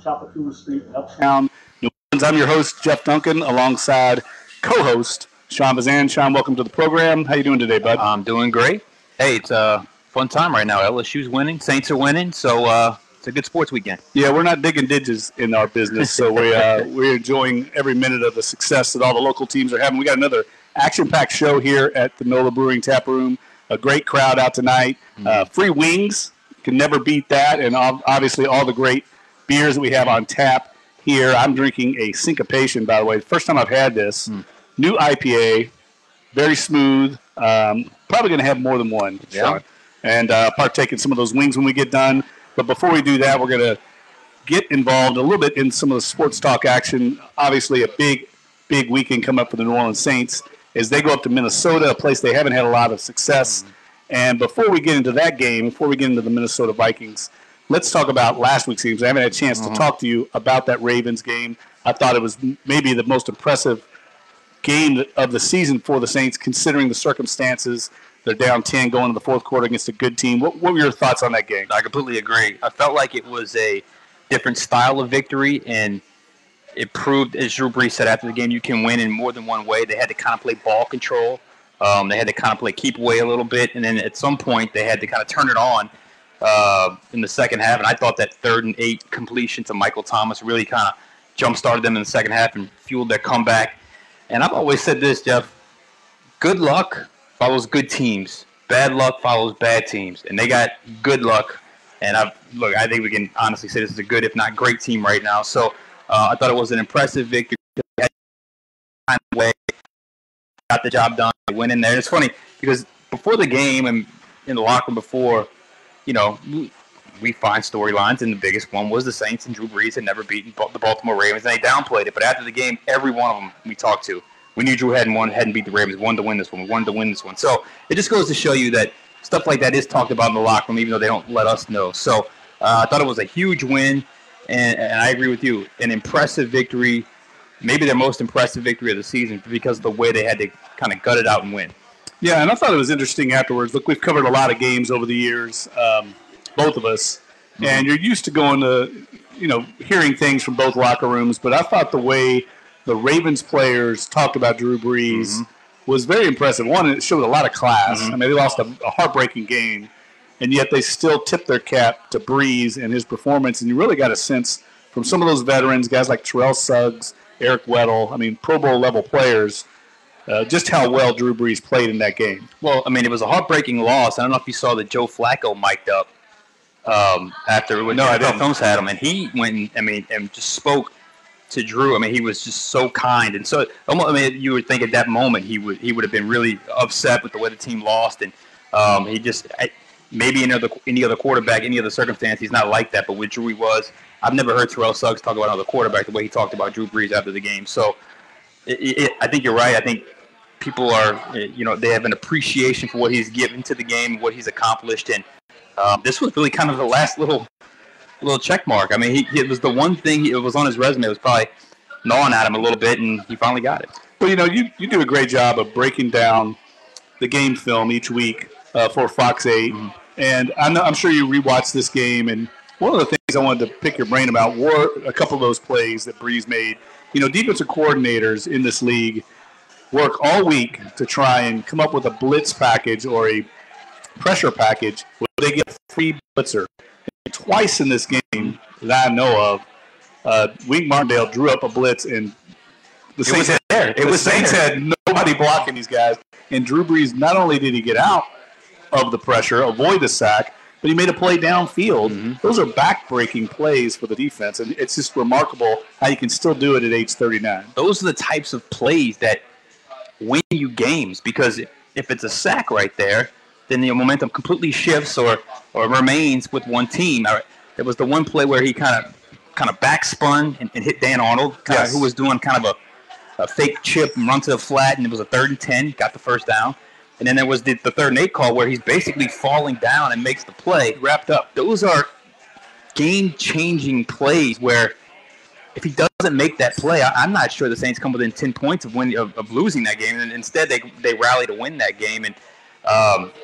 Chapter Street in Uptown, New Orleans. I'm your host, Jeff Duncan, alongside co-host Sean Fazende. Sean, welcome to the program. How you doing today, bud? I'm doing great. Hey, it's a fun time right now. LSU's winning, Saints are winning, so it's a good sports weekend. Yeah, we're not digging ditches in our business, so we're enjoying every minute of the success that all the local teams are having. We got another action-packed show here at the NOLA Brewing Tap Room. A great crowd out tonight. Free wings, can never beat that, and obviously all the great beers that we have on tap here. I'm drinking a Syncopation, by the way. First time I've had this. New IPA, very smooth. Probably going to have more than one, Sean, and partake in some of those wings when we get done. But before we do that, we're going to get involved a little bit in some of the sports talk action. Obviously, a big weekend coming up for the New Orleans Saints as they go up to Minnesota, a place they haven't had a lot of success. And before we get into that game, before we get into the Minnesota Vikings, let's talk about last week's games. I haven't had a chance to talk to you about that Ravens game. I thought it was maybe the most impressive game of the season for the Saints, considering the circumstances. They're down 10 going into the fourth quarter against a good team. What were your thoughts on that game? I completely agree. I felt like it was a different style of victory, and it proved, as Drew Brees said after the game, you can win in more than one way. They had to kind of play ball control. They had to kind of play keep away a little bit, and then at some point they had to kind of turn it on in the second half. And I thought that 3rd and 8 completion to Michael Thomas really kind of jump-started them in the second half and fueled their comeback. And I've always said this, Jeff, good luck follows good teams. Bad luck follows bad teams. And they got good luck. And I think we can honestly say this is a good, if not great team right now. So I thought it was an impressive victory. Got the job done. They went in there. It's funny because before the game and in the locker room before, we find storylines, and the biggest one was the Saints and Drew Brees had never beaten the Baltimore Ravens, and they downplayed it. But after the game, every one of them we talked to, we knew Drew hadn't beat the Ravens. We wanted to win this one. We wanted to win this one. So it just goes to show you that stuff like that is talked about in the locker room, even though they don't let us know. So I thought it was a huge win, and I agree with you. An impressive victory, maybe their most impressive victory of the season because of the way they had to kind of gut it out and win. Yeah, and I thought it was interesting afterwards. Look, we've covered a lot of games over the years, both of us, and you're used to going to, hearing things from both locker rooms, but I thought the way the Ravens players talked about Drew Brees was very impressive. One, it showed a lot of class. I mean, they lost a heartbreaking game, and yet they still tipped their cap to Brees and his performance, and you really got a sense from some of those veterans, guys like Terrell Suggs, Eric Weddle, Pro Bowl level players, just how well Drew Brees played in that game. Well, it was a heartbreaking loss. I don't know if you saw that Joe Flacco mic'd up after NFL Films had him, and he went and just spoke to Drew. He was just so kind, and so you would think at that moment he would have been really upset with the way the team lost, and he just maybe any other quarterback, any other circumstance, he's not like that. But with Drew, he was. I've never heard Terrell Suggs talk about another quarterback the way he talked about Drew Brees after the game. So I think you're right. I think people are, they have an appreciation for what he's given to the game, what he's accomplished, and this was really kind of the last little check mark. It was the one thing it was on his resume. It was probably gnawing at him a little bit, and he finally got it. Well, you do a great job of breaking down the game film each week for Fox 8, and I'm sure you rewatched this game, and one of the things I wanted to pick your brain about were a couple of those plays that Brees made. Defensive coordinators in this league work all week to try and come up with a blitz package or a pressure package where they get a free blitzer. And twice in this game that I know of, Wink Martindale drew up a blitz, and the Saints had nobody blocking these guys. And Drew Brees, not only did he get out of the pressure, avoid the sack, but he made a play downfield. Those are back-breaking plays for the defense, and it's just remarkable how you can still do it at age 39. Those are the types of plays that win you games, because if it's a sack right there, then the momentum completely shifts or remains with one team. There was the one play where he kind of backspun and hit Dan Arnold, who was doing kind of a fake chip and run to the flat, and it was a 3rd and 10, got the first down. And then there was the 3rd and 8 call where he's basically falling down and makes the play. Wrapped up. Those are game-changing plays where if he doesn't make that play, I'm not sure the Saints come within 10 points of losing that game. And instead, they rally to win that game. And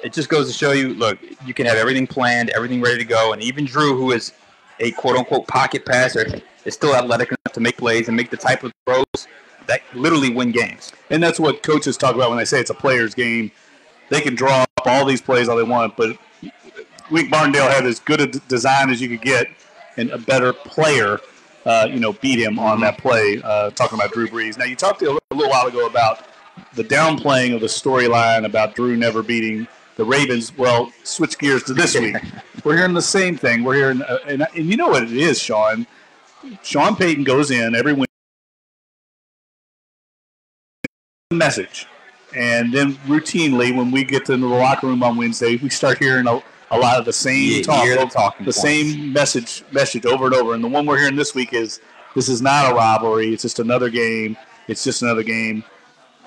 it just goes to show you, look, you can have everything planned, everything ready to go. And even Drew, who is a quote-unquote pocket passer, is still athletic enough to make plays and make the type of throws that literally win games. And that's what coaches talk about when they say it's a player's game. They can draw up all these plays all they want, but Wink Martindale had as good a design as you could get, and a better player, beat him on that play. Talking about Drew Brees. Now, you talked a little while ago about the downplaying of the storyline about Drew never beating the Ravens. Well, switch gears to this week. We're hearing the same thing. We're hearing, and you know what it is, Sean. Sean Payton goes in every week. Message, and then routinely when we get into the locker room on Wednesday, we start hearing a lot of the same the same message over and over. And the one we're hearing this week is, this is not a robbery, it's just another game. It's just another game.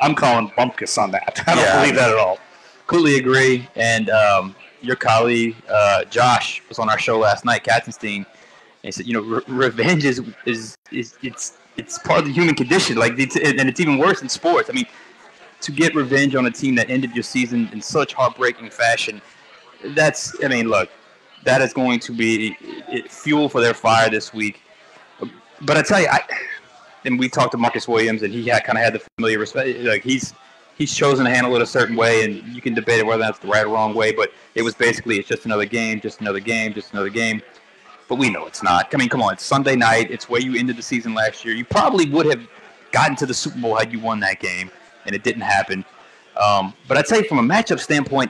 I'm calling bumpkus on that. I don't believe that at all. Completely agree. And your colleague Josh was on our show last night, Katzenstein, and he said, revenge is it's part of the human condition. And it's even worse in sports. I mean, to get revenge on a team that ended your season in such heartbreaking fashion, that is going to be fuel for their fire this week. But I tell you, and we talked to Marcus Williams, and he kind of had the familiar respect. Like he's chosen to handle it a certain way, and you can debate whether that's the right or wrong way. But it was basically, it's just another game, just another game, just another game. But we know it's not. I mean, come on, it's Sunday night. It's where you ended the season last year. You probably would have gotten to the Super Bowl had you won that game, and it didn't happen. But I tell you, from a matchup standpoint,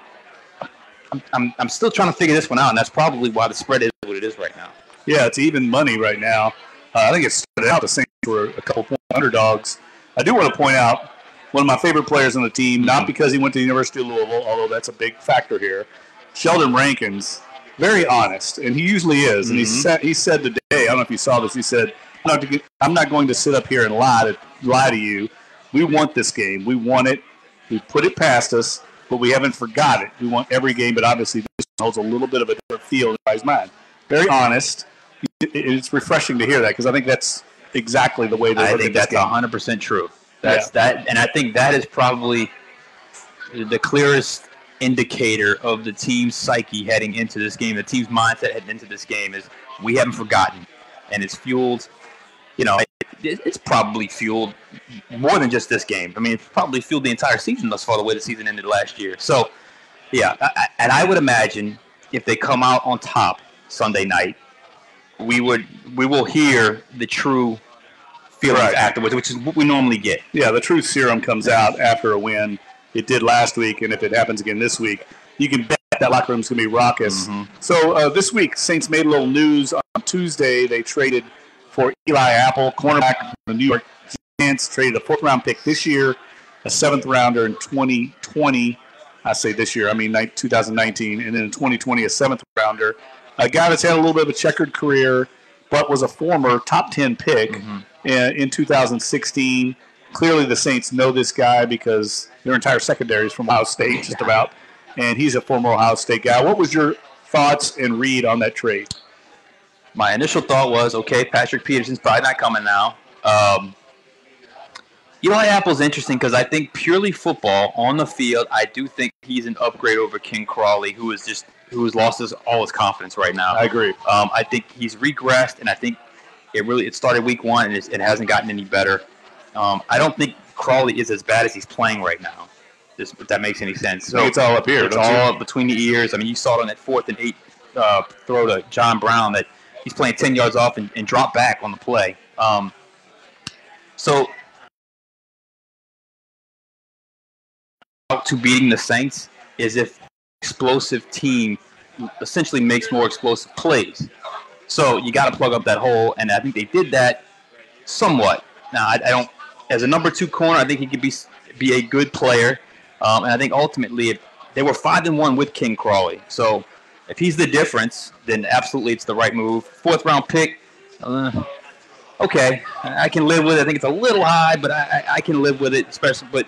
I'm still trying to figure this one out, and that's probably why the spread is what it is right now. Yeah, it's even money right now. I think it started out the Saints were a couple point underdogs. I do want to point out one of my favorite players on the team, not because he went to the University of Louisville, although that's a big factor here. Sheldon Rankins, very honest, and he usually is. And he said today, I don't know if you saw this, he said, I'm not going to sit up here and lie to you. We want this game. We want it. We put it past us, but we haven't forgot it. We want every game, but obviously this holds a little bit of a different feel in his mind. Very honest. It's refreshing to hear that, because I think that's exactly the way they look at this game. I think that's 100% true. That, and I think that is probably the clearest indicator of the team's psyche heading into this game, the team's mindset heading into this game, is we haven't forgotten, and it's fueled. It's probably fueled more than just this game. I mean, it's probably fueled the entire season thus far, the way the season ended last year. So, yeah, and I would imagine if they come out on top Sunday night, we will hear the true feelings afterwards, which is what we normally get. Yeah, the true serum comes out after a win. It did last week, and if it happens again this week, you can bet that locker room's going to be raucous. So this week, Saints made a little news. On Tuesday, they traded for Eli Apple, cornerback from the New York Giants, traded a fourth-round pick this year, a seventh-rounder in 2020. I say this year, I mean 2019, and then in 2020, a seventh-rounder. A guy that's had a little bit of a checkered career, but was a former top 10 pick in 2016. Clearly, the Saints know this guy because their entire secondary is from Ohio State, just about, and he's a former Ohio State guy. What was your thoughts and read on that trade? My initial thought was, okay, Patrick Peterson's probably not coming now. Eli Apple's interesting because I think purely football on the field, I do think he's an upgrade over King Crawley, who has lost all his confidence right now. I agree. I think he's regressed, and I think it started week one, and it hasn't gotten any better. I don't think Crawley is as bad as he's playing right now, if that makes any sense. So it's all up here. It's all between the ears. I mean, you saw it on that 4th and 8 throw to John Brown that he's playing 10 yards off and drop back on the play. So to beating the Saints is if explosive team essentially makes more explosive plays. So you got to plug up that hole, and I think they did that somewhat. Now, I don't, as a number 2 corner, I think he could be a good player, and I think ultimately if they were 5-1 with King Crawley. So if he's the difference, then absolutely it's the right move. 4th-round pick, okay, I can live with it. I think it's a little high, but I can live with it, especially. But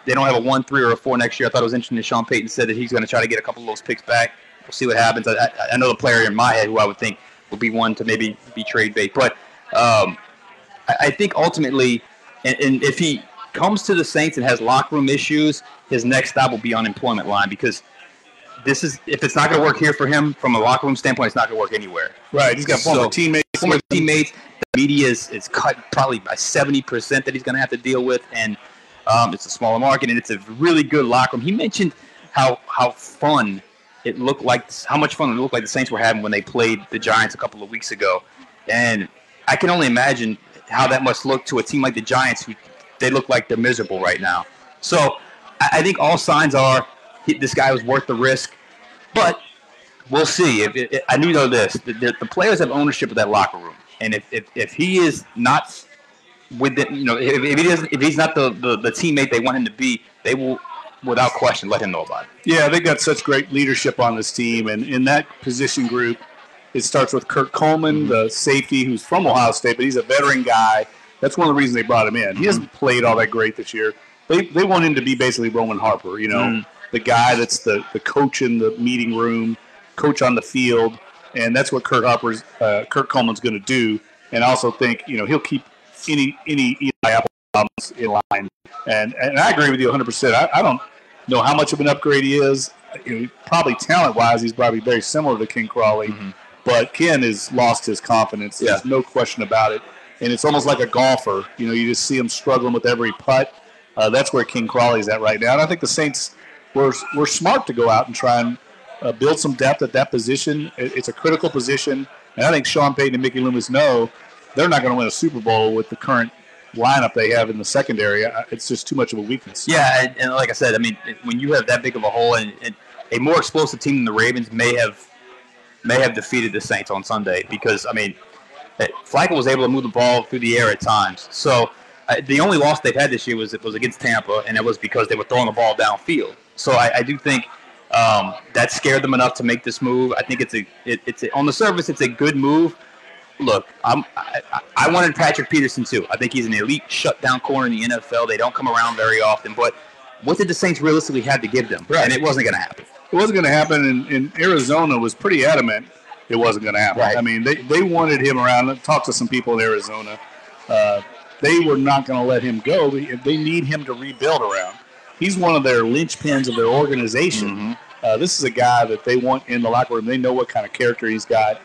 they don't have a 1, 3, or a 4 next year. I thought it was interesting that Sean Payton said that he's going to try to get a couple of those picks back. We'll see what happens. I know the player in my head who I would think would be one to maybe be trade bait. But I think ultimately, and if he comes to the Saints and has locker room issues, his next stop will be unemployment line, because if it's not going to work here for him from a locker room standpoint, it's not going to work anywhere. Right. He's got former teammates. That media is cut probably by 70% that he's going to have to deal with, and it's a smaller market, and it's a really good locker room. He mentioned how fun it looked like, how much fun it looked like the Saints were having when they played the Giants a couple of weeks ago, and I can only imagine how that must look to a team like the Giants, who they look like they're miserable right now. So I think all signs are this guy was worth the risk, but we'll see. I do know this: the players have ownership of that locker room, and if he is not with it, if he's not the teammate they want him to be, they will, without question, let him know about it. Yeah, they got such great leadership on this team, and in that position group, it starts with Kurt Coleman, the safety, who's from Ohio State, but he's a veteran guy. That's one of the reasons they brought him in. He hasn't played all that great this year. They want him to be basically Roman Harper, the guy that's the coach in the meeting room, coach on the field, and that's what Kurt Coleman's going to do. And I also think he'll keep any Eli Apple problems in line. And I agree with you 100%. I don't know how much of an upgrade he is. Probably talent-wise, he's probably very similar to Ken Crawley. But Ken has lost his confidence. There's no question about it. And it's almost like a golfer. You just see him struggling with every putt. That's where Ken Crawley's at right now. And I think the Saints were smart to go out and try and build some depth at that position. It's a critical position. And I think Sean Payton and Mickey Loomis know they're not going to win a Super Bowl with the current lineup they have in the secondary. It's just too much of a weakness. Yeah, and like I said, I mean, when you have that big of a hole, and a more explosive team than the Ravens may have defeated the Saints on Sunday, because, I mean, Flacco was able to move the ball through the air at times. So the only loss they've had this year was against Tampa, and it was because they were throwing the ball downfield. So I do think that scared them enough to make this move. I think it's on the surface, it's a good move. Look, I wanted Patrick Peterson too. I think he's an elite shutdown corner in the NFL. They don't come around very often. But what did the Saints realistically have to give them? Right. And it wasn't going to happen. It wasn't going to happen, and Arizona was pretty adamant it wasn't going to happen. Right. I mean, they wanted him around. Talked to some people in Arizona. They were not going to let him go. They need him to rebuild around. He's one of their linchpins of their organization. This is a guy that they want in the locker room. They know what kind of character he's got.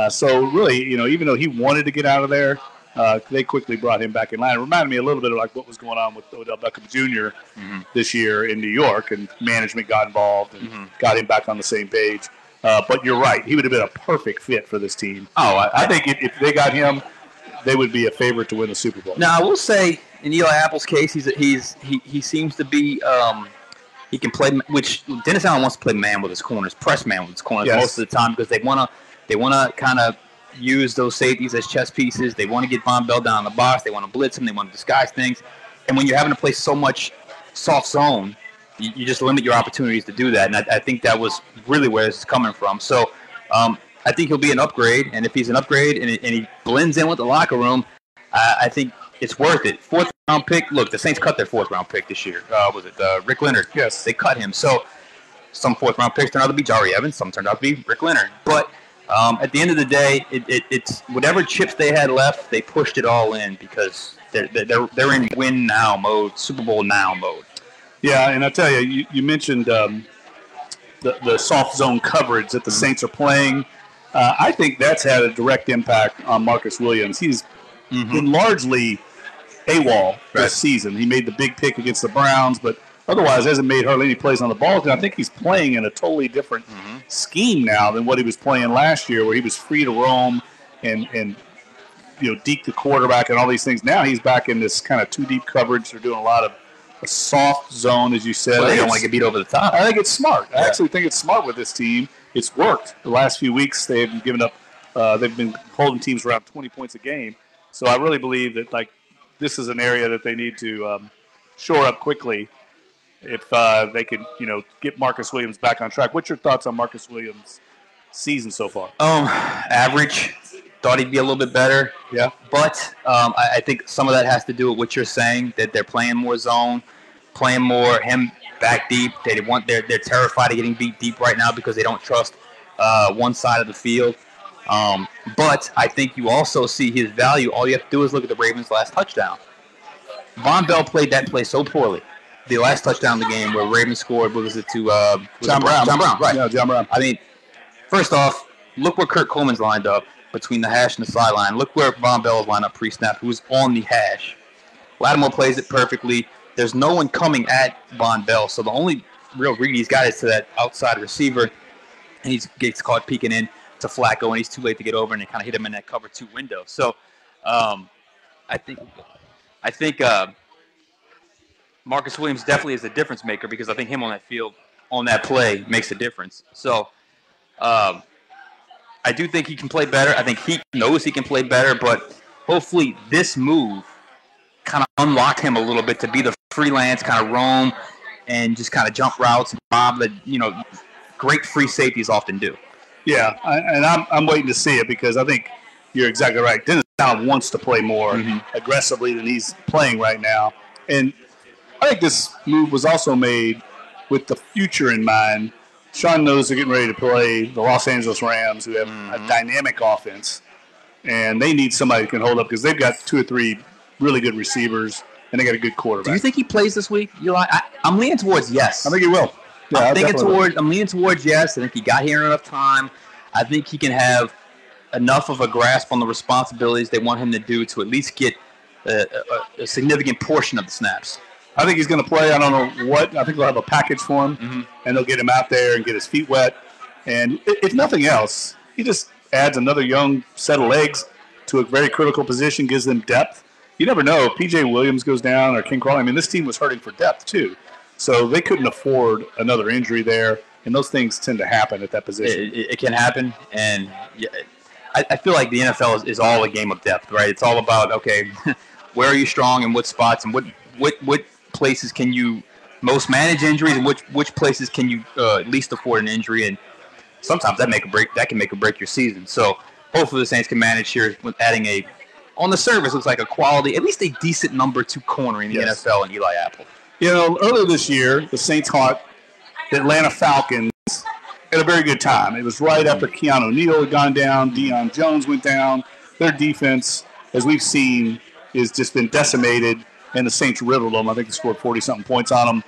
So really, even though he wanted to get out of there, they quickly brought him back in line. It reminded me a little bit of like what was going on with Odell Beckham Jr. This year in New York, and management got involved and got him back on the same page. But you're right; he would have been a perfect fit for this team. Oh, I think if they got him, they would be a favorite to win the Super Bowl. Now, I will say, in Eli Apple's case, he seems to be he can play. Which Dennis Allen wants to play man with his corners, press man with his corners most of the time, because they want to kind of use those safeties as chess pieces. They want to get Von Bell down in the box. They want to blitz him. They want to disguise things. And when you're having to play so much soft zone, you just limit your opportunities to do that. And I think that was really where this is coming from. So I think he'll be an upgrade. And if he's an upgrade and he blends in with the locker room, I think it's worth it. 4th-round pick. Look, the Saints cut their 4th-round pick this year. Was it Rick Leonard? Yes. They cut him. So some 4th-round picks turned out to be Jari Evans. Some turned out to be Rick Leonard. But at the end of the day, it's whatever chips they had left, they pushed it all in, because they're in win now mode, Super Bowl now mode. Yeah, and I tell you mentioned the soft zone coverage that the Saints are playing. I think that's had a direct impact on Marcus Williams. He's been largely AWOL this season. He made the big pick against the Browns, but otherwise hasn't made hardly any plays on the ball. And I think he's playing in a totally different scheme now than what he was playing last year, where he was free to roam and deke the quarterback and all these things. Now he's back in this kind of two deep coverage. They're doing a lot of a soft zone, as you said. Well, they don't want to get beat over the top. I think it's smart. I actually think it's smart with this team. It's worked. The last few weeks they haven't given up. They've been holding teams around 20 points a game. So I really believe that this is an area that they need to shore up quickly if they can, get Marcus Williams back on track. What's your thoughts on Marcus Williams' season so far? Average. Thought he'd be a little bit better. Yeah. But I think some of that has to do with what you're saying, that they're playing more zone, playing more him back deep. They're terrified of getting beat deep right now because they don't trust one side of the field. But I think you also see his value. All you have to do is look at the Ravens' last touchdown. Von Bell played that play so poorly. The last touchdown of the game where Ravens scored, what was it to John Brown? John Brown, right. Yeah, John Brown. I mean, first off, look where Kurt Coleman's lined up. between the hash and the sideline. Look where Von Bell is lined up pre-snap, who's on the hash. Lattimore plays it perfectly. There's no one coming at Von Bell, so the only real read he's got is to that outside receiver, and he gets caught peeking in to Flacco, and he's too late to get over, and they kind of hit him in that cover 2 window. So I think Marcus Williams definitely is a difference maker because I think him on that field, on that play, makes a difference. So I do think he can play better. I think he knows he can play better, but hopefully this move kind of unlocked him a little bit to be the freelance, kind of roam and just kind of jump routes and bob that, great free safeties often do. Yeah, and I'm waiting to see it because I think you're exactly right. Dennis Allen wants to play more aggressively than he's playing right now. And I think this move was also made with the future in mind. Sean knows they're getting ready to play the Los Angeles Rams, who have a dynamic offense, and they need somebody who can hold up because they've got 2 or 3 really good receivers, and they got a good quarterback. Do you think he plays this week, Eli? I'm leaning towards yes. I think he will. Yeah, I'm leaning towards yes. I think he got here in enough time. I think he can have enough of a grasp on the responsibilities they want him to do to at least get a significant portion of the snaps. I think he's going to play. I don't know what. I think they'll have a package for him, and they'll get him out there and get his feet wet. And if nothing else, he just adds another young set of legs to a very critical position, gives them depth. You never know. If P.J. Williams goes down or King Crawley, I mean, this team was hurting for depth too. So they couldn't afford another injury there, and those things tend to happen at that position. It can happen, and I feel like the NFL is all a game of depth, right? It's all about, okay, where are you strong and what spots and what places can you most manage injuries and which places can you least afford an injury, and sometimes that can make or break your season. So hopefully the Saints can manage here with adding on the surface looks like a quality, at least a decent number 2 corner in the NFL in Eli Apple. Earlier this year, the Saints caught the Atlanta Falcons at a very good time. It was right after Keanu O'Neal had gone down, Deion Jones went down. Their defense, as we've seen, has just been decimated, and the Saints riddled them. I think they scored 40-something points on them.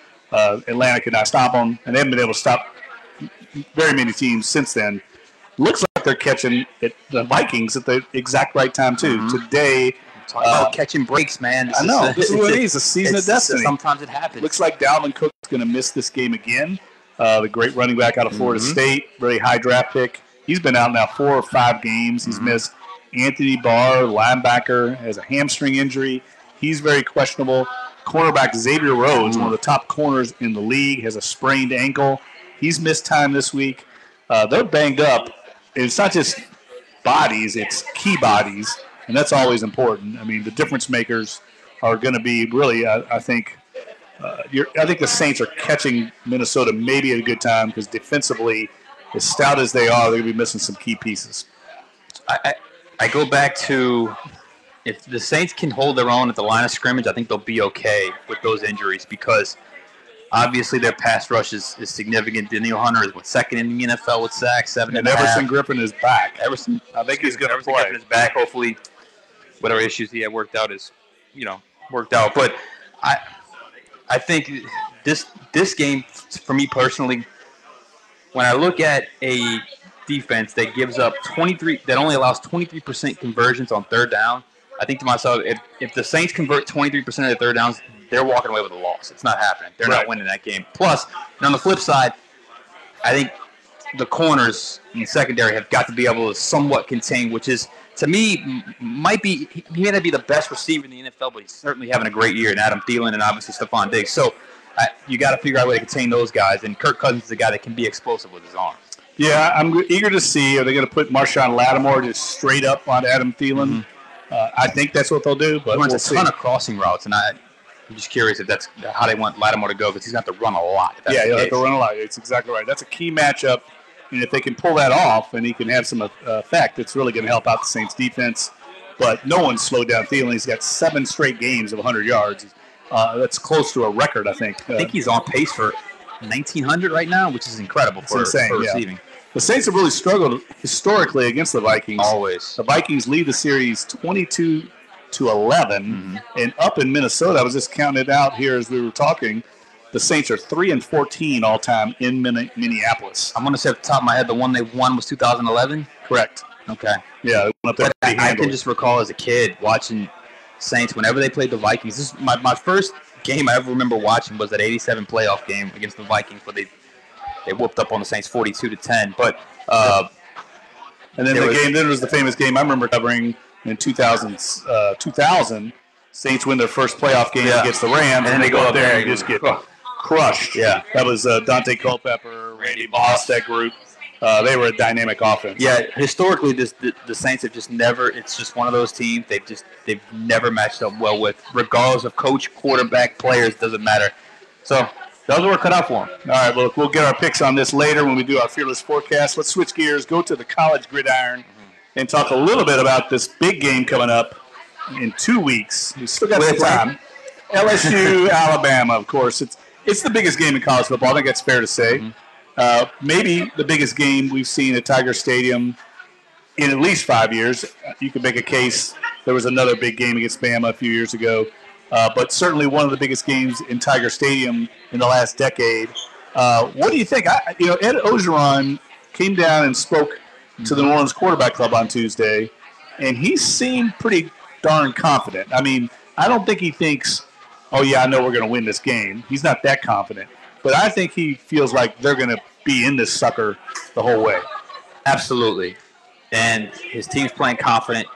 Atlanta could not stop them, and they haven't been able to stop very many teams since then. Looks like they're catching the Vikings at the exact right time, too. Today, talk about catching breaks, man. I know. This is what it is, a season of destiny. Sometimes it happens. Looks like Dalvin Cook's going to miss this game again. The great running back out of Florida State, very high draft pick. He's been out now 4 or 5 games. He's missed. Anthony Barr, linebacker, has a hamstring injury. He's very questionable. Cornerback Xavier Rhodes, one of the top corners in the league, has a sprained ankle. He's missed time this week. They're banged up. It's not just bodies, it's key bodies, and that's always important. I mean, the difference makers are going to be really, I think the Saints are catching Minnesota maybe at a good time because defensively, as stout as they are, they're going to be missing some key pieces. I go back to if the Saints can hold their own at the line of scrimmage, I think they'll be okay with those injuries because obviously their pass rush is significant. Daniel Hunter is second in the NFL with sacks, 7 and Everson Griffin is back. I think he's going to play. Griffin is back. Hopefully, whatever issues he had worked out is, worked out. But I think this game, for me personally, when I look at a defense that gives up that only allows 23% conversions on third down, I think to myself, if the Saints convert 23% of their third downs, they're walking away with a loss. It's not happening. They're not winning that game. Plus, on the flip side, I think the corners in the secondary have got to be able to somewhat contain, which is, to me, he may not be the best receiver in the NFL, but he's certainly having a great year, and Adam Thielen and obviously Stephon Diggs. So you got to figure out a way to contain those guys, and Kirk Cousins is a guy that can be explosive with his arm. Yeah, I'm eager to see. Are they going to put Marshawn Lattimore just straight up on Adam Thielen? I think that's what they'll do, but he runs a ton of crossing routes, and I'm just curious if that's how they want Lattimore to go because he's going to have to run a lot. Yeah, he'll have to run a lot. It's exactly right. That's a key matchup, and if they can pull that off and he can have some effect, it's really going to help out the Saints' defense. But no one's slowed down Thielen. He's got 7 straight games of 100 yards. That's close to a record, I think. I think he's on pace for 1,900 right now, which is incredible for receiving. The Saints have really struggled historically against the Vikings. Always. The Vikings lead the series 22-11, and up in Minnesota, I was just counting it out here as we were talking, the Saints are 3-14 all time in Minneapolis. I'm going to say off the top of my head, the one they won was 2011. Correct. Okay. Yeah, they went up there. I can just recall as a kid watching Saints whenever they played the Vikings. This is my first game I ever remember watching was that '87 playoff game against the Vikings, where they whooped up on the Saints 42-10. But and then then was the famous game I remember covering in 2000. Saints win their first playoff game against the Rams, and they go up there and just get crushed. Yeah, that was Dante Culpepper, Randy Moss, that group. They were a dynamic offense. Yeah, historically, the Saints have just never. It's just one of those teams they've never matched up well with, regardless of coach, quarterback, players. Doesn't matter. So those were cut out for them. All right, well, we'll get our picks on this later when we do our Fearless Forecast. Let's switch gears, go to the college gridiron, and talk a little bit about this big game coming up in 2 weeks. We still got some time. LSU, Alabama, of course. It's the biggest game in college football. I think that's fair to say. Maybe the biggest game we've seen at Tiger Stadium in at least 5 years. You could make a case there was another big game against Bama a few years ago. But certainly one of the biggest games in Tiger Stadium in the last decade. What do you think? Ed Orgeron came down and spoke to the New Orleans Quarterback Club on Tuesday, and he seemed pretty darn confident. I mean, I don't think he thinks, oh, yeah, I know we're going to win this game. He's not that confident. But I think he feels like they're going to be in this sucker the whole way. Absolutely. And his team's playing confident.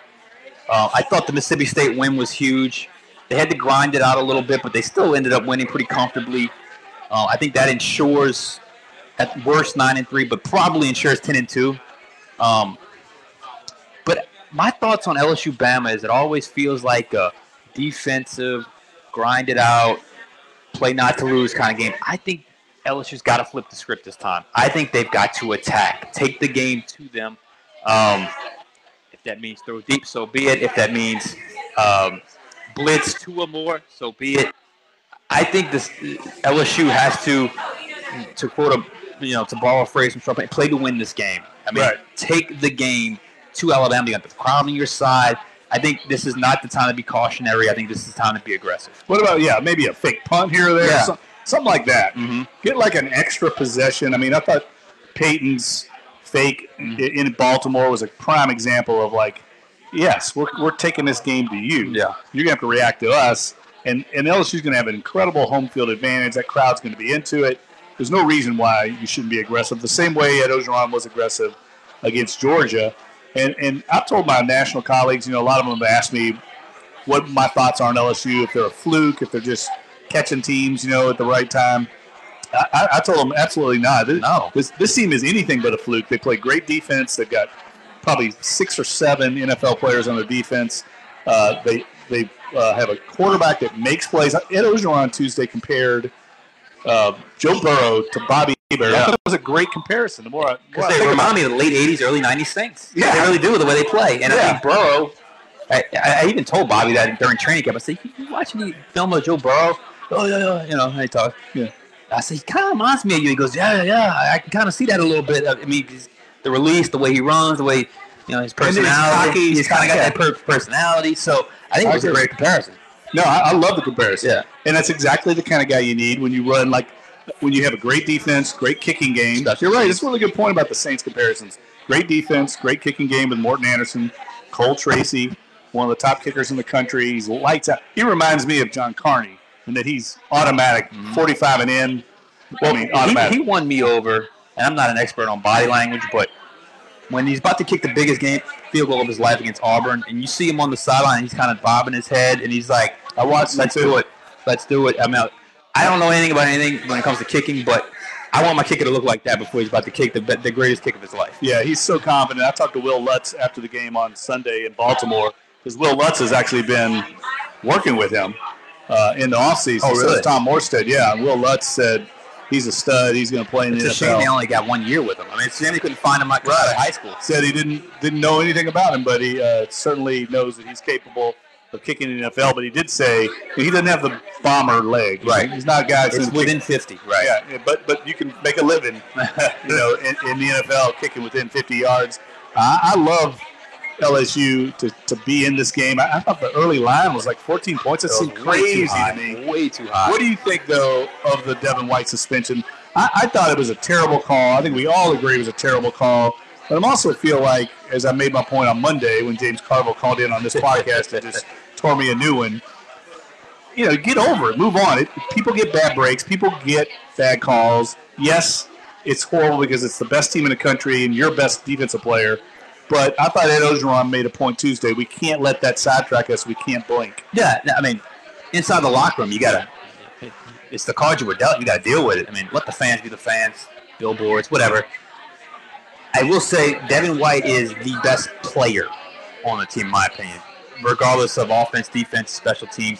I thought the Mississippi State win was huge. They had to grind it out a little bit, but they still ended up winning pretty comfortably. I think that ensures, at worst, 9-3, but probably ensures 10-2. But my thoughts on LSU Bama is it always feels like a defensive, grind it out, play not to lose kind of game. I think LSU's got to flip the script this time. I think they've got to attack, take the game to them. If that means throw deep, so be it. If that means blitz two or more, so be it. I think this LSU has to quote to borrow a phrase from Trump, play to win this game. I mean, take the game to Alabama. You got the crowd on your side. I think this is not the time to be cautionary. I think this is the time to be aggressive. What about, maybe a fake punt here or there? Yeah. Something like that. Mm-hmm. Get like an extra possession. I mean, I thought Peyton's fake in Baltimore was a prime example of like, yes, we're taking this game to you. Yeah. You're going to have to react to us. And LSU's going to have an incredible home field advantage. That crowd's going to be into it. There's no reason why you shouldn't be aggressive. The same way Ed Orgeron was aggressive against Georgia. And I've told my national colleagues, a lot of them have asked me what my thoughts are on LSU, if they're a fluke, if they're just catching teams, at the right time. I told them absolutely not. This team is anything but a fluke. They play great defense. They've got probably 6 or 7 NFL players on their defense. They have a quarterback that makes plays. Ed Orgeron on Tuesday compared Joe Burrow to Bobby Hebert. I thought it was a great comparison. Because they remind me of the late 80s, early 90s Saints. Yeah. They really do the way they play. And I think Burrow, I even told Bobby that during training camp. I said, you watching the film of Joe Burrow? Oh, yeah. How he talks. Yeah. I said, he kind of reminds me of you. He goes, yeah. I can kind of see that a little bit. I mean, the release, the way he runs, the way, his personality. He's kind of got that personality. So I think it was a great comparison. No, I love the comparison. Yeah. And that's exactly the kind of guy you need when you run, when you have a great defense, great kicking game. You're right. It's a really good point about the Saints comparisons. Great defense, great kicking game with Morton Anderson, Cole Tracy, one of the top kickers in the country. He's lights out. He reminds me of John Carney in that he's automatic, 45 and in. Well, automatic. He won me over, and I'm not an expert on body language, but when he's about to kick the biggest field goal of his life against Auburn, and you see him on the sideline, he's kind of bobbing his head, and he's like, let's do it. I mean, I don't know anything about anything when it comes to kicking, but I want my kicker to look like that before he's about to kick the greatest kick of his life. Yeah, he's so confident. I talked to Will Lutz after the game on Sunday in Baltimore, because Will Lutz has actually been working with him in the offseason. Oh, really? So Tom Morstead, yeah. And Will Lutz said he's a stud. He's going to play in the NFL. It's a shame they only got 1 year with him. I mean, it's a shame they couldn't find him out of high school. Said he didn't know anything about him, but he certainly knows that he's capable of kicking in the NFL. But he did say he doesn't have the bomber leg. Right. He's not a guy that's within 50. Right. Yeah, but you can make a living, in the NFL kicking within 50 yards. I love LSU to be in this game. I thought the early line was like 14 points. That seemed crazy to me. Way too high. What do you think, though, of the Devon White suspension? I thought it was a terrible call. I think we all agree it was a terrible call. But I also feel like, as I made my point on Monday when James Carville called in on this podcast and just tore me a new one, get over it. Move on. People get bad breaks. People get bad calls. Yes, it's horrible because it's the best team in the country and your best defensive player. But I thought Ed Ogeron made a point Tuesday. We can't let that sidetrack us. We can't blink. Yeah, I mean, inside the locker room, it's the cards you were dealt. You got to deal with it. I mean, let the fans be the fans, billboards, whatever. I will say Devin White is the best player on the team, in my opinion, regardless of offense, defense, special teams.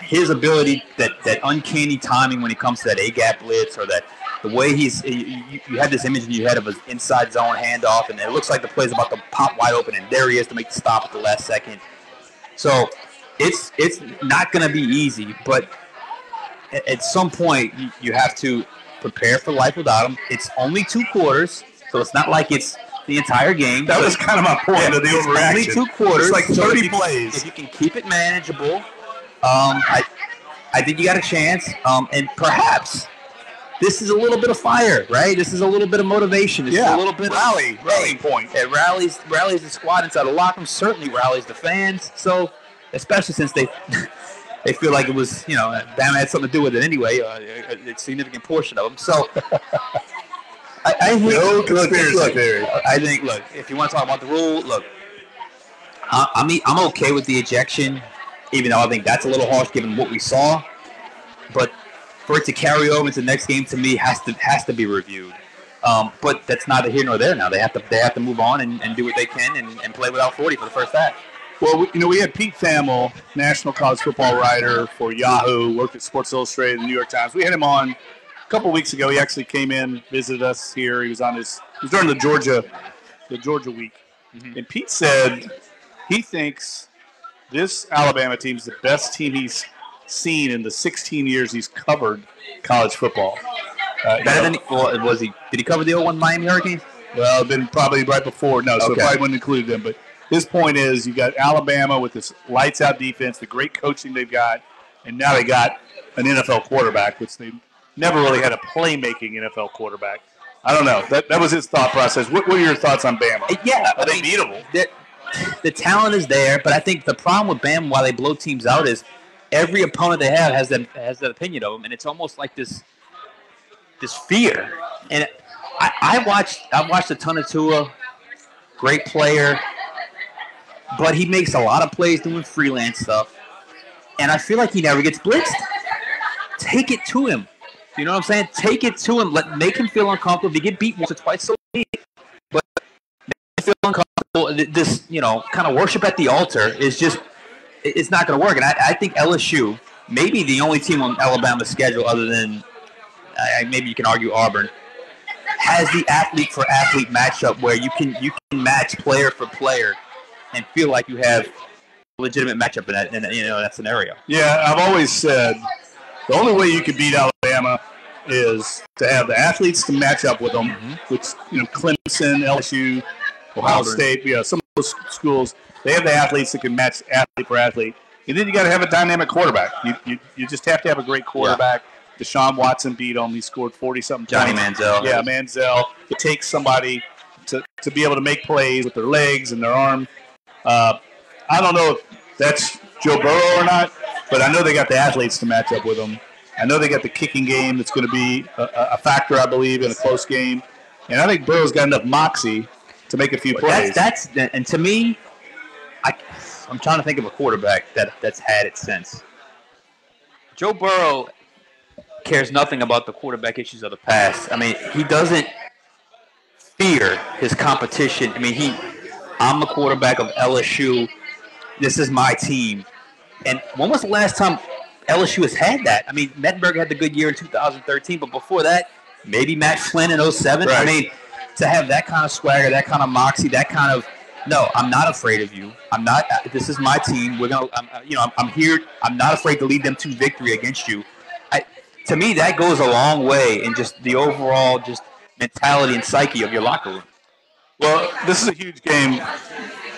His ability, that uncanny timing when it comes to that A-gap blitz, or that the way you had this image in your head of his inside zone handoff, and it looks like the play's about to pop wide open, and there he is to make the stop at the last second. So it's not going to be easy, but at some point you have to prepare for life without him. It's only 2 quarters, so it's not like it's the entire game. That was kind of my point of the overreaction. Only 2 quarters. It's like 30 plays. If you can keep it manageable, I think you got a chance. And perhaps this is a little bit of fire, right? This is a little bit of motivation. This is a little bit rallying point. It rallies the squad inside the locker room. Certainly rallies the fans. So, especially since they feel like it was, Bama had something to do with it anyway. A significant portion of them. So. I think, no conspiracy theory. I think, if you want to talk about the rule, I'm okay with the ejection, even though I think that's a little harsh given what we saw. But for it to carry over into the next game, to me, has to be reviewed. But that's neither here nor there now. They have to move on and do what they can and play without 40 for the first half. Well, we had Pete Thamel, national college football writer for Yahoo, worked at Sports Illustrated and the New York Times. We had him on a couple weeks ago. He actually came in, visited us here. He was during the Georgia week. Mm-hmm. And Pete said he thinks this Alabama team is the best team he's seen in the 16 years he's covered college football. Better than did he cover the 01 Miami Hurricanes? Well, then probably right before. No, so probably wouldn't include them. But his point is you got Alabama with this lights-out defense, the great coaching they've got, and now they got an NFL quarterback, which they never really had a playmaking NFL quarterback. I don't know. That was his thought process. What are your thoughts on Bama? Yeah. Are they beatable? The talent is there, but I think the problem with Bama while they blow teams out is every opponent they have has that opinion of them, and it's almost like this fear. And I've watched a ton of Tua, great player, but he makes a lot of plays doing freelance stuff, and I feel like he never gets blitzed. Take it to him. You know what I'm saying? Take it to him. Make him feel uncomfortable. If you get beat once or twice, so be it. But make him feel uncomfortable. This, kind of worship at the altar is just, it's not going to work. And I think LSU, maybe the only team on Alabama's schedule other than, maybe you can argue Auburn, has the athlete for athlete matchup where you can match player for player and feel like you have a legitimate matchup in that scenario. Yeah, I've always said the only way you can beat Alabama is to have the athletes to match up with them, which, Clemson, LSU, Ohio State, some of those schools, they have the athletes that can match athlete for athlete. And then you got to have a dynamic quarterback. You just have to have a great quarterback. Yeah. Deshaun Watson beat him. He scored 40-something Johnny points. Manziel. Yeah, Manziel. It takes somebody to be able to make plays with their legs and their arm. I don't know if that's Joe Burrow or not, but I know they got the athletes to match up with them. I know they got the kicking game that's going to be a factor, I believe, in a close game. And I think Burrow's got enough moxie to make a few plays. And to me, I'm trying to think of a quarterback that's had it since. Joe Burrow cares nothing about the quarterback issues of the past. I mean, he doesn't fear his competition. I mean, I'm the quarterback of LSU. This is my team. And when was the last time LSU has had that? I mean, Mettenberger had the good year in 2013, but before that, maybe Matt Flynn in 07. Right. I mean, to have that kind of swagger, that kind of moxie, that kind of, no, I'm not afraid of you. I'm not. This is my team. I'm here. I'm not afraid to lead them to victory against you. To me, that goes a long way in just the overall just mentality and psyche of your locker room. Well, this is a huge game in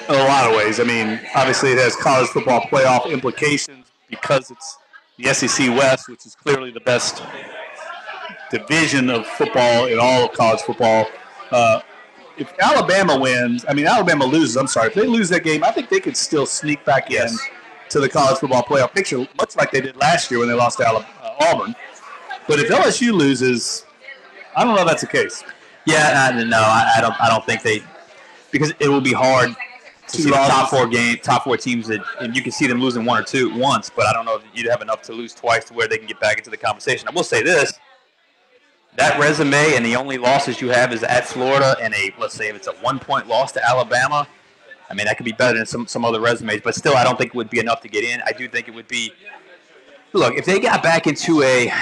a lot of ways. I mean, obviously it has college football playoff implications because it's the SEC West, which is clearly the best division of football in all of college football. if Alabama wins, I mean, Alabama loses, I'm sorry. If they lose that game, I think they could still sneak back in to the college football playoff picture, much like they did last year when they lost to Auburn. But if LSU loses, I don't know if that's the case. Yeah, no, I don't think they, because it will be hard to see the top four teams that, and you can see them losing one or two once, but I don't know if you'd have enough to lose twice to where they can get back into the conversation. I will say this: that resume and the only losses you have is at Florida and let's say if it's a 1-point loss to Alabama. I mean, that could be better than some other resumes, but still, I don't think it would be enough to get in. I do think it would be. Look, if they got back into a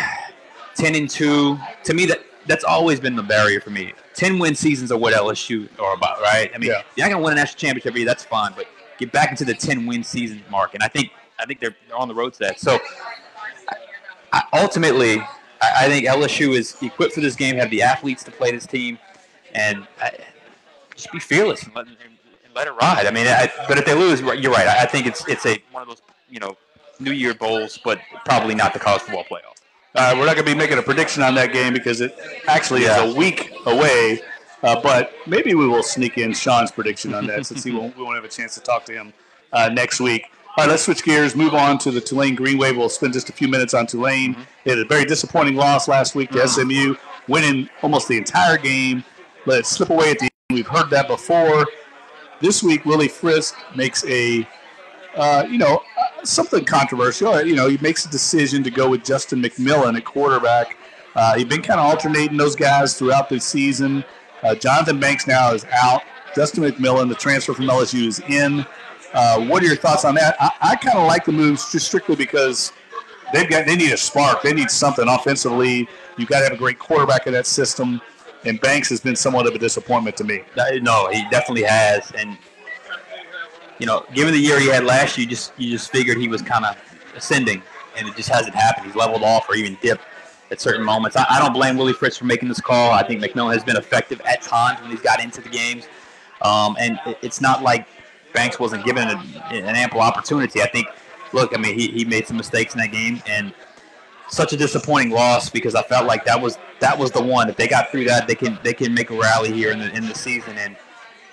10-2, to me that's always been the barrier for me. 10-win seasons are what LSU are about, right? I mean, you're not going to win a national championship every year, that's fine, but get back into the 10-win season mark, and I think they're on the road to that. So, ultimately, I think LSU is equipped for this game, have the athletes to play this team, and just be fearless and let it ride. I mean, but if they lose, you're right. I think it's one of those New Year bowls, but probably not the college football playoff. We're not going to be making a prediction on that game because it actually is a week away. But maybe we will sneak in Sean's prediction on that since we won't have a chance to talk to him next week. All right, let's switch gears, move on to the Tulane Green Wave. We'll spend just a few minutes on Tulane. They had a very disappointing loss last week to SMU, winning almost the entire game. Let it slip away at the end. We've heard that before. This week, Willie Frisk makes something controversial. He makes a decision to go with Justin McMillan at quarterback. He's been kind of alternating those guys throughout the season. Jonathan Banks now is out. Justin McMillan, the transfer from LSU, is in. What are your thoughts on that? I kind of like the moves just strictly because they need a spark. They need something offensively. You've got to have a great quarterback in that system. And Banks has been somewhat of a disappointment to me. No, he definitely has. And, given the year he had last year, you just figured he was kind of ascending. And it just hasn't happened. He's leveled off or even dipped at certain moments. I don't blame Willie Fritz for making this call. I think McMillan has been effective at times when he's got into the games. And it's not like Banks wasn't given an ample opportunity. I think, he made some mistakes in that game. And such a disappointing loss because I felt like that was the one. If they got through that, they can make a rally here in the season and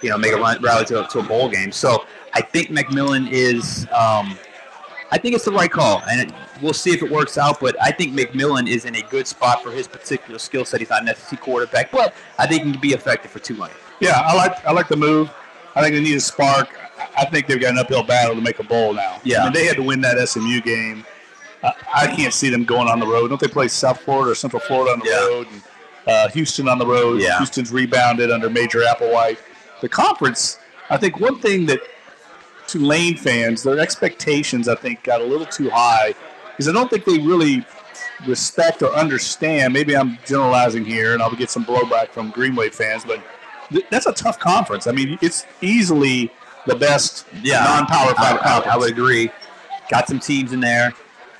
make a rally to a bowl game. So I think McMillan is. I think it's the right call, and we'll see if it works out. But I think McMillan is in a good spot for his particular skill set. He's not an SEC quarterback, but I think he can be effective for Tulane. Yeah, I like the move. I think they need a spark. I think they've got an uphill battle to make a bowl now. Yeah, I mean, they had to win that SMU game. I can't see them going on the road. Don't they play South Florida or Central Florida on the road? And, Houston on the road. Yeah. Houston's rebounded under Major Applewhite. The conference, I think one thing that Tulane fans, their expectations, I think, got a little too high because I don't think they really respect or understand. Maybe I'm generalizing here, and I'll get some blowback from Green Wave fans, but that's a tough conference. I mean, it's easily the best non-Power 5 conference. I would agree. Got some teams in there.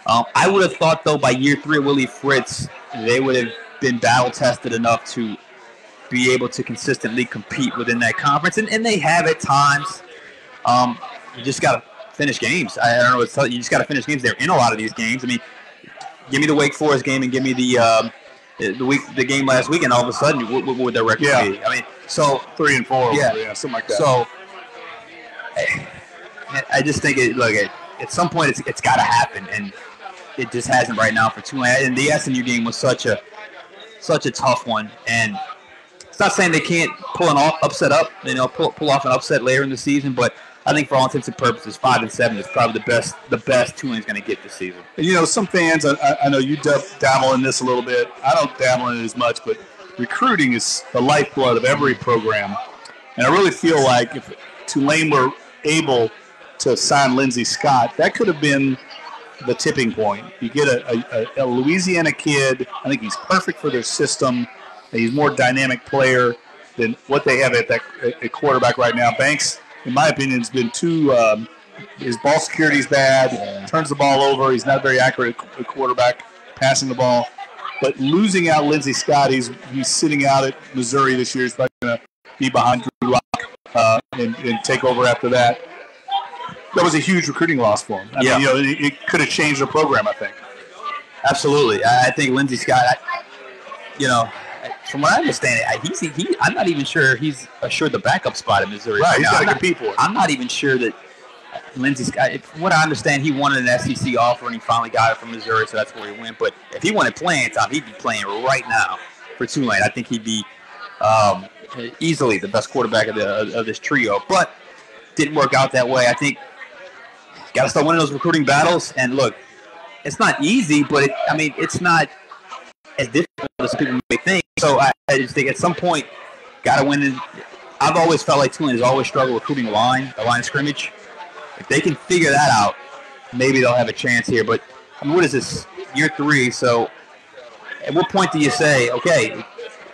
I would have thought, though, by year 3 of Willie Fritz, they would have been battle-tested enough to be able to consistently compete within that conference, and they have at times. You just got to finish games. I don't know what to tell you. You just got to finish games. They're in a lot of these games. I mean, give me the Wake Forest game and give me the game last week, and all of a sudden, what would their record be? I mean, so 3-4, something like that. So I just think at some point it's got to happen, and it just hasn't right now for Tulane. And the SMU game was such a tough one, and it's not saying they can't pull an upset up, pull off an upset later in the season, but I think for all intents and purposes, 5-7 is probably the best Tulane's going to get this season. And, some fans, I know you dabble in this a little bit. I don't dabble in it as much, but recruiting is the lifeblood of every program. And I really feel like if Tulane were able to sign Lindsey Scott, that could have been the tipping point. You get a Louisiana kid. I think he's perfect for their system. He's a more dynamic player than what they have at quarterback right now. Banks, in my opinion, has been too his ball security is bad, turns the ball over. He's not very accurate at quarterback, passing the ball. But losing out Lindsey Scott, he's sitting out at Missouri this year. He's probably going to be behind Drew Lock and take over after that. That was a huge recruiting loss for him. I mean, it could have changed the program, I think. Absolutely. I think Lindsey Scott, from what I understand, I'm not even sure he's assured the backup spot in Missouri. Right, he's got to compete for it. I'm not even sure that Lindsey's got. From what I understand, he wanted an SEC offer and he finally got it from Missouri, so that's where he went. But if he wanted playing time, he'd be playing right now for Tulane. I think he'd be easily the best quarterback of this trio. But didn't work out that way. I think got to start winning those recruiting battles. And look, it's not easy, but it's not as difficult as people may think. So I just think at some point, got to win. I've always felt like Tulane has always struggled recruiting the line of scrimmage. If they can figure that out, maybe they'll have a chance here. But what is this, year 3? So at what point do you say, okay,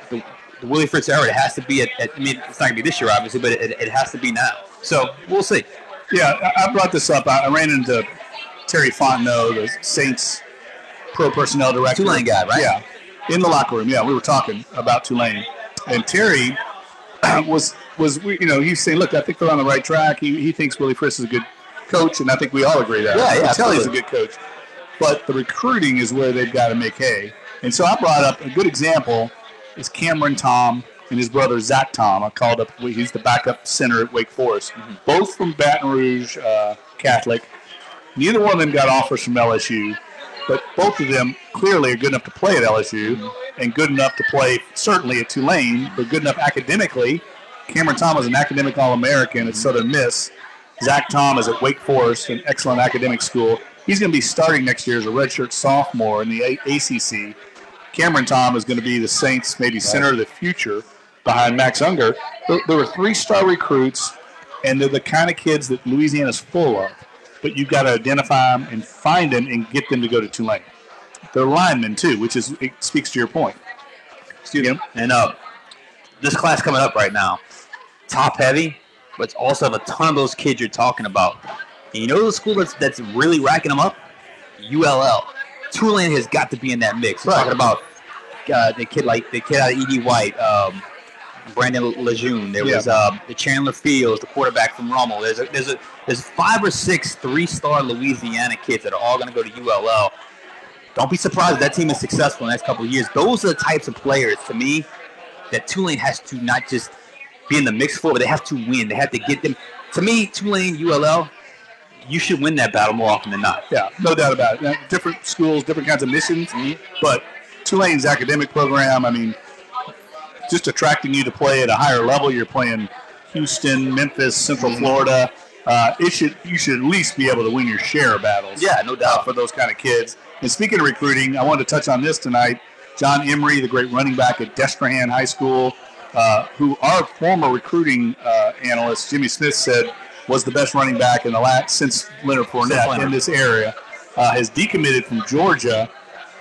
the Willie Fritz era, it has to be it's not going to be this year, obviously, but it has to be now. So we'll see. Yeah, I brought this up. I ran into Terry Fontenot, the Saints pro personnel director. Tulane guy, right? Yeah, in the locker room. Yeah, we were talking about Tulane. And Terry was he's saying, look, I think they're on the right track. He thinks Willie Fritz is a good coach, and I think we all agree that. Yeah, Tell he's a good coach. But the recruiting is where they've got to make hay. And so I brought up a good example is Cameron Tom and his brother Zach Tom. I called up, he's the backup center at Wake Forest. Mm-hmm. Both from Baton Rouge Catholic. Neither one of them got offers from LSU, but both of them clearly are good enough to play at LSU and good enough to play certainly at Tulane, but good enough academically. Cameron Tom is an academic All-American at Southern Miss. Zach Tom is at Wake Forest, an excellent academic school. He's going to be starting next year as a redshirt sophomore in the ACC. Cameron Tom is going to be the Saints' maybe center of the future behind Max Unger. There were 3-star recruits, and they're the kind of kids that Louisiana's full of. But you've got to identify them and find them and get them to go to Tulane. They're linemen, too, which it speaks to your point. Excuse me. And this class coming up right now, top-heavy, but it's also have a ton of those kids you're talking about. And you know the school that's really racking them up? ULL. Tulane has got to be in that mix. We're talking about the kid out of E.D. White, Brandon Lejeune. There was the Chandler Fields, the quarterback from Rummel. There's 5 or 6 3-star Louisiana kids that are all going to go to ULL. Don't be surprised if that team is successful in the next couple of years. Those are the types of players, to me, that Tulane has to not just be in the mix for, but they have to win. They have to get them. To me, Tulane, ULL, you should win that battle more often than not. Yeah, no doubt about it. Now, different schools, different kinds of missions, but Tulane's academic program, just attracting you to play at a higher level. You're playing Houston, Memphis, Central Florida. You should at least be able to win your share of battles. Yeah, no doubt. For those kind of kids. And speaking of recruiting, I wanted to touch on this tonight. John Emery, the great running back at Destrehan High School, who our former recruiting analyst, Jimmy Smith, said was the best running back since Leonard Fournette in this area, has decommitted from Georgia.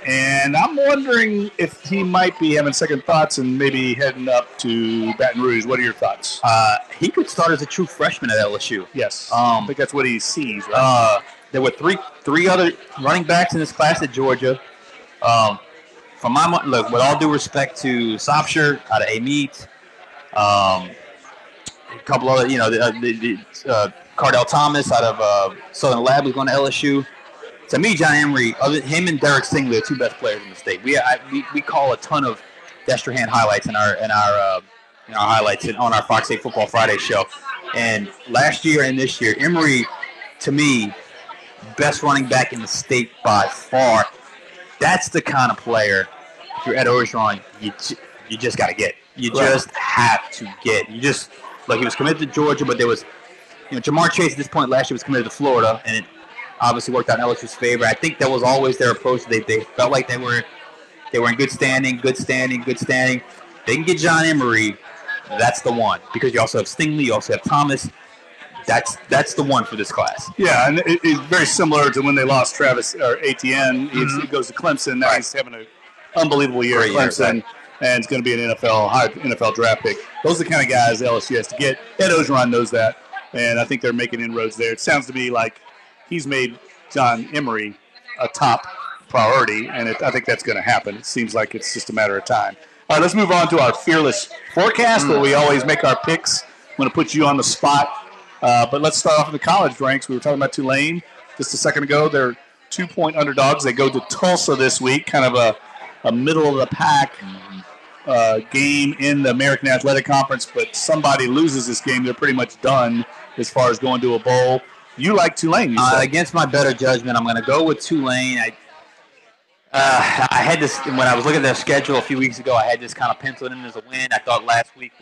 And I'm wondering if he might be having second thoughts and maybe heading up to Baton Rouge. What are your thoughts? He could start as a true freshman at LSU. Yes. I think that's what he sees, right? There were three other running backs in this class at Georgia. From my mind, look, with all due respect to Sopsher out of Amite, a couple other, Cardell Thomas out of Southern Lab was going to LSU. To me, John Emery, him and Derek Stingley are 2 best players in the state. We call a ton of Destrehan highlights in our highlights on our Fox 8 Football Friday show. And last year and this year, Emery, to me, best running back in the state by far. That's the kind of player, if you're Ed Orgeron, you just got to get. You just have to get. He was committed to Georgia, but there was, Jamar Chase at this point last year was committed to Florida, and it obviously worked out in LSU's favor. I think that was always their approach. They felt like they were in good standing. They can get John Emery. That's the one, because you also have Stingley, you also have Thomas. That's the one for this class. Yeah, and it's very similar to when they lost Travis or Etienne. He goes to Clemson. Now he's having an unbelievable year at Clemson, and it's going to be an high NFL draft pick. Those are the kind of guys LSU has to get. Ed Orgeron knows that, and I think they're making inroads there. It sounds to me like he's made John Emery a top priority, and I think that's going to happen. It seems like it's just a matter of time. All right, let's move on to our fearless forecast, where we always make our picks. I'm going to put you on the spot. But let's start off in the college ranks. We were talking about Tulane just a second ago. They're 2-point underdogs. They go to Tulsa this week, kind of a middle-of-the-pack game in the American Athletic Conference, but somebody loses this game, they're pretty much done as far as going to a bowl. You like Tulane, you said. Against my better judgment, I'm going to go with Tulane. I had this when I was looking at their schedule a few weeks ago. I had this kind of penciled in as a win. I thought last week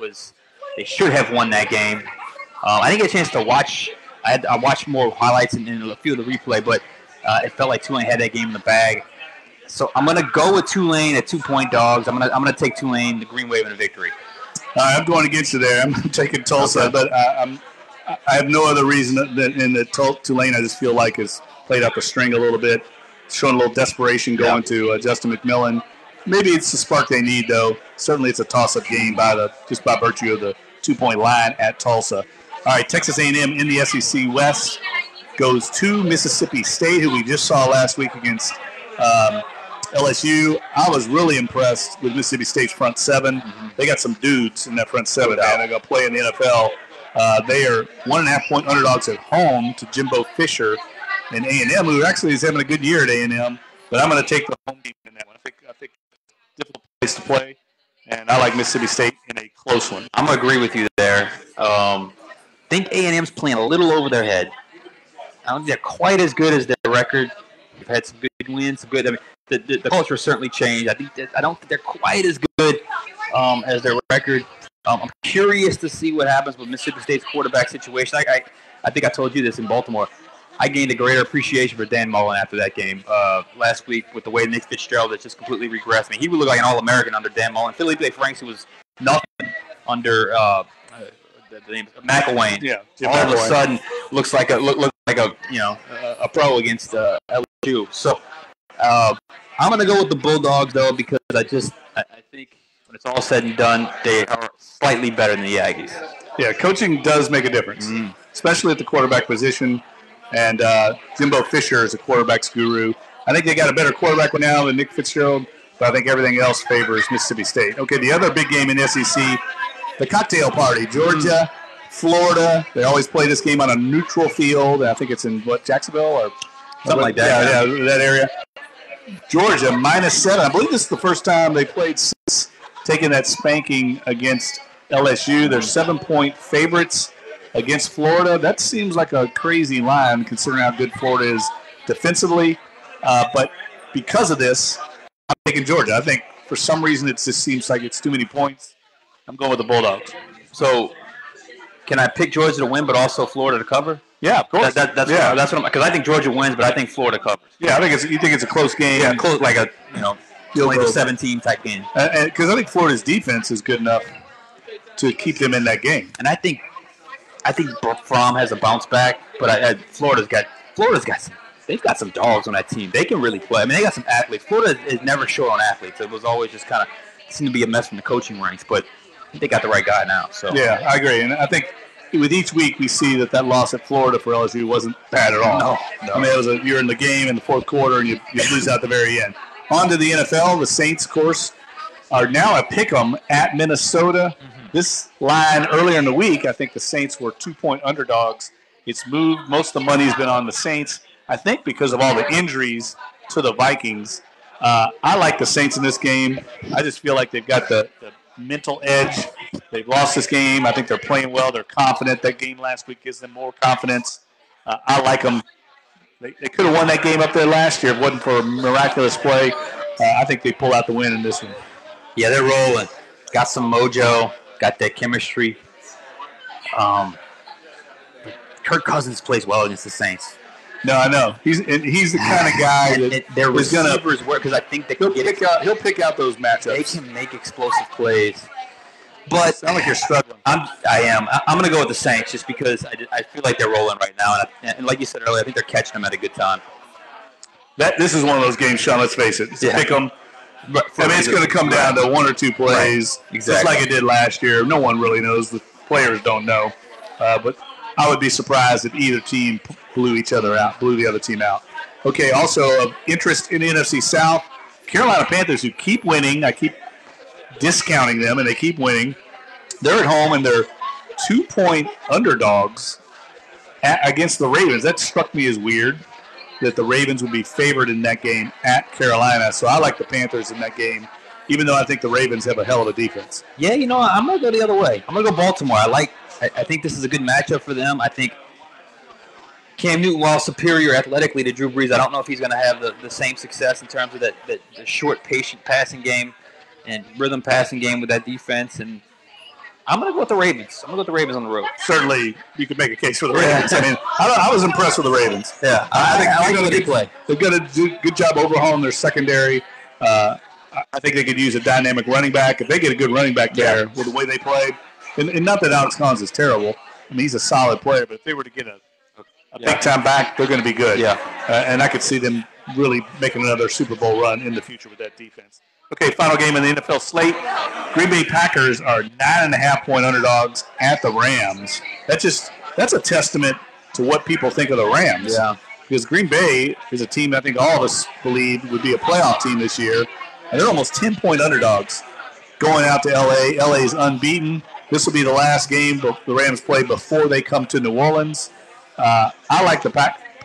they should have won that game. I didn't get a chance to watch. I watched more highlights and a few of the replay, but it felt like Tulane had that game in the bag. So I'm going to go with Tulane at 2-point dogs. I'm going to take Tulane, the Green Wave, in a victory. I'm going against you there. I'm taking Tulsa, okay. But I have no other reason in the Tulane. I just feel like has played up a string a little bit, showing a little desperation going to Justin McMillan. Maybe it's the spark they need, though. Certainly, it's a toss-up game just by virtue of the 2-point line at Tulsa. All right, Texas A&M in the SEC West goes to Mississippi State, who we just saw last week against LSU. I was really impressed with Mississippi State's front seven. Mm-hmm. They got some dudes in that front seven, man. They're going to play in the NFL. They are 1.5-point underdogs at home to Jimbo Fisher and A&M, who actually is having a good year at A&M. But I'm going to take the home team in that one. I think it's a difficult place to play, and I like Mississippi State in a close one. I'm going to agree with you there. I think A&M's playing a little over their head. I don't think they're quite as good as their record. They've had some good wins, some good. I mean, the culture certainly changed. I don't think they're quite as good as their record. I'm curious to see what happens with Mississippi State's quarterback situation. I think I told you this in Baltimore. I gained a greater appreciation for Dan Mullen after that game last week with the way Nick Fitzgerald has just completely regressed. I mean, he would look like an All-American under Dan Mullen. Felipe Franks, who was nothing under the name McElwain. Yeah, all of a sudden looks like a pro against LSU. So I'm going to go with the Bulldogs though because I think when it's all said and done, they are slightly better than the Aggies. Yeah, coaching does make a difference, especially at the quarterback position. And Jimbo Fisher is a quarterback's guru. I think they got a better quarterback right now than Nick Fitzgerald, but I think everything else favors Mississippi State. Okay, the other big game in SEC, the cocktail party. Georgia, Florida. They always play this game on a neutral field. I think it's in, Jacksonville or something like that. Yeah, that area. Georgia, -7. I believe this is the first time they played since taking that spanking against LSU. They're 7-point favorites against Florida. That seems like a crazy line considering how good Florida is defensively. But because of this, I'm taking Georgia. I think for some reason it just seems like it's too many points. I'm going with the Bulldogs. So can I pick Georgia to win but also Florida to cover? Yeah, of course. That's what I'm, because I think Georgia wins, but I think Florida covers. Yeah, you think it's a close game. Yeah, close, like a 20-17 type game. Because I think Florida's defense is good enough to keep them in that game. And I think Fromm has a bounce back, but Florida's got they've got some dogs on that team. They can really play. I mean, they got some athletes. Florida is never short on athletes. It was always just kind of seemed to be a mess from the coaching ranks, but I think they got the right guy now. So yeah, I agree. And I think with each week we see that loss at Florida for LSU wasn't bad at all. No. I mean, you're in the game in the fourth quarter and you lose out the very end. On to the NFL. The Saints, of course, are now at Pick'em at Minnesota. Mm-hmm. This line earlier in the week, I think the Saints were 2-point underdogs. It's moved. Most of the money's been on the Saints, I think because of all the injuries to the Vikings. I like the Saints in this game. I just feel like they've got the mental edge. They've lost this game. I think they're playing well. They're confident. That game last week gives them more confidence. I like them. They could have won that game up there last year if it wasn't for a miraculous play. I think they pull out the win in this one. Yeah, they're rolling. Got some mojo. Got that chemistry. Kirk Cousins plays well against the Saints. No, I know. He's the kind of guy that their receivers work because I think they can he'll pick out those matchups. They can make explosive plays. But sound like you're struggling. I am. I'm going to go with the Saints just because I feel like they're rolling right now, and like you said earlier, I think they're catching them at a good time. This is one of those games, Sean. Let's face it. Pick them. I mean, it's going to come down to one or two plays, right. Exactly. Just like it did last year. No one really knows. The players don't know. But I would be surprised if either team blew the other team out. Okay, also of interest in the NFC South, Carolina Panthers, who keep winning. I keep discounting them, and they keep winning. They're at home, and they're 2-point underdogs against the Ravens. That struck me as weird, that the Ravens would be favored in that game at Carolina. So I like the Panthers in that game even though I think the Ravens have a hell of a defense. Yeah, I'm going to go the other way. I'm going to go Baltimore. I think this is a good matchup for them. I think Cam Newton, while superior athletically to Drew Brees, I don't know if he's going to have the same success in terms of the short, patient passing game and rhythm passing game with that defense. And I'm going to go with the Ravens. I'm going to go with the Ravens on the road. Certainly, you could make a case for the Ravens. I mean, I was impressed with the Ravens. Yeah, I think they play. They've got to do a good job overhauling their secondary. I think they could use a dynamic running back. If they get a good running back there with the way they played, and not that Alex Collins is terrible. I mean, he's a solid player, but if they were to get a big-time back, they're going to be good. Yeah. And I could see them really making another Super Bowl run in the future with that defense. Okay, final game in the NFL slate. Green Bay Packers are 9.5-point underdogs at the Rams. That's a testament to what people think of the Rams. Yeah. Because Green Bay is a team I think all of us believe would be a playoff team this year. And they're almost 10-point underdogs going out to L.A. L.A. is unbeaten. This will be the last game the Rams play before they come to New Orleans. I like the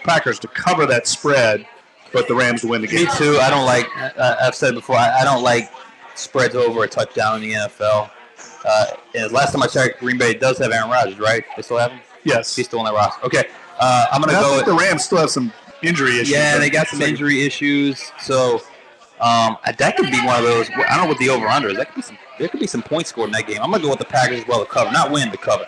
Packers to cover that spread, but the Rams to win the game. Me too. I don't like. I've said before. I don't like spreads over a touchdown in the NFL. And last time I checked, Green Bay does have Aaron Rodgers, right? They still have him. Yes, he's still on that roster. Okay, I'm gonna go. I think the Rams still have some injury issues. Yeah, they got some injury issues. So that could be one of those. I don't know what the over/under is. There could be some points scored in that game. I'm gonna go with the Packers as well to cover, not win, to cover.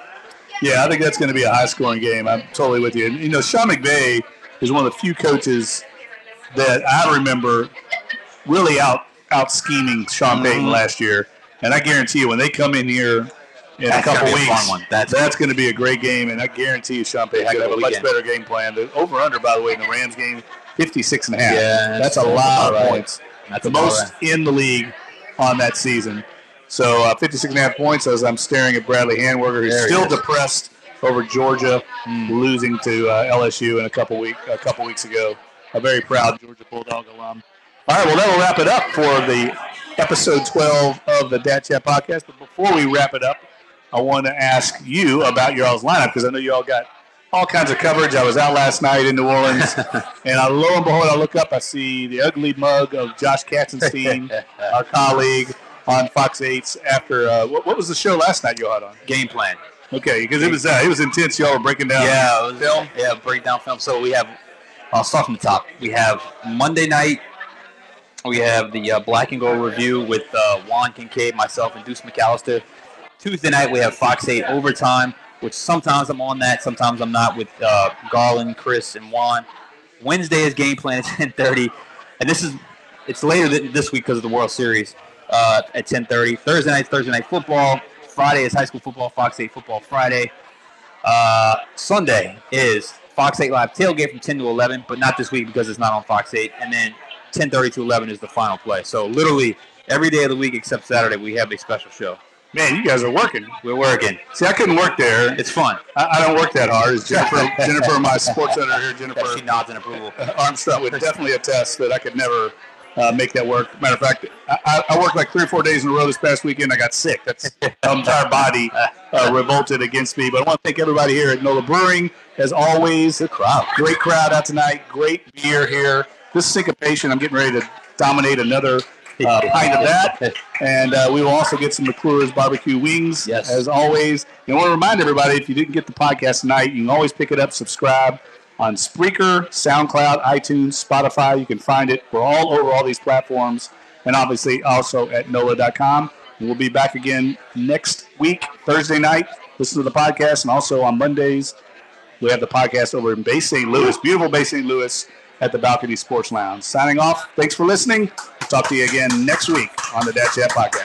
Yeah, I think that's going to be a high-scoring game. I'm totally with you. And, Sean McVay is one of the few coaches that I remember really out-scheming Sean Payton last year. And I guarantee you, when they come in here in a couple weeks, that's going to be a great game. And I guarantee you Sean Payton's going to have a much better game plan. The over-under, by the way, in the Rams game, 56.5. Yeah, that's a lot of points. That's the most in the league on that season. So 56.5 points as I'm staring at Bradley Handwerker, who's still depressed over Georgia losing to LSU a couple weeks ago. A very proud Georgia Bulldog alum. All right, well, that will wrap it up for the episode 12 of the Dat Chat podcast. But before we wrap it up, I want to ask you about your all's lineup because I know you all got all kinds of coverage. I was out last night in New Orleans, and lo and behold, I look up, I see the ugly mug of Josh Katzenstein, our colleague, on Fox 8's after what was the show last night you had on? Game Plan. Okay, because it was intense. Y'all were breaking down film. Yeah, break down film. So we have. I'll start from the top. We have Monday night. We have the Black and Gold review with Juan Kincaid, myself, and Deuce McAllister. Tuesday night we have Fox 8 Overtime, which sometimes I'm on that, sometimes I'm not, with Garland, Chris, and Juan. Wednesday is Game Plan at 10:30, and it's later this week because of the World Series. At 10:30. Thursday night football. Friday is high school football, Fox 8 Football Friday. Sunday is Fox 8 Live Tailgate from 10 to 11, but not this week because it's not on Fox 8. And then 10:30 to 11 is the final play. So literally every day of the week except Saturday we have a special show. Man, you guys are working. We're working. See, I couldn't work there. It's fun. I don't work that hard. It's Jennifer, my sports editor here, Jennifer. She nods in approval. Armstrong would definitely attest that I could never make that work. Matter of fact, I worked like 3 or 4 days in a row this past weekend. I got sick. That's the entire body revolted against me. But I want to thank everybody here at NOLA Brewing. As always, great crowd out tonight. Great beer here. This syncopation, I'm getting ready to dominate another pint of that. And we will also get some McClure's barbecue wings, as always. And I want to remind everybody, if you didn't get the podcast tonight, you can always pick it up, subscribe on Spreaker, SoundCloud, iTunes, Spotify. You can find it. We're all over all these platforms. And obviously also at NOLA.com. And we'll be back again next week, Thursday night. Listen to the podcast. And also on Mondays, we have the podcast over in Bay St. Louis, beautiful Bay St. Louis, at the Balcony Sports Lounge. Signing off. Thanks for listening. Talk to you again next week on the Dat Chat podcast.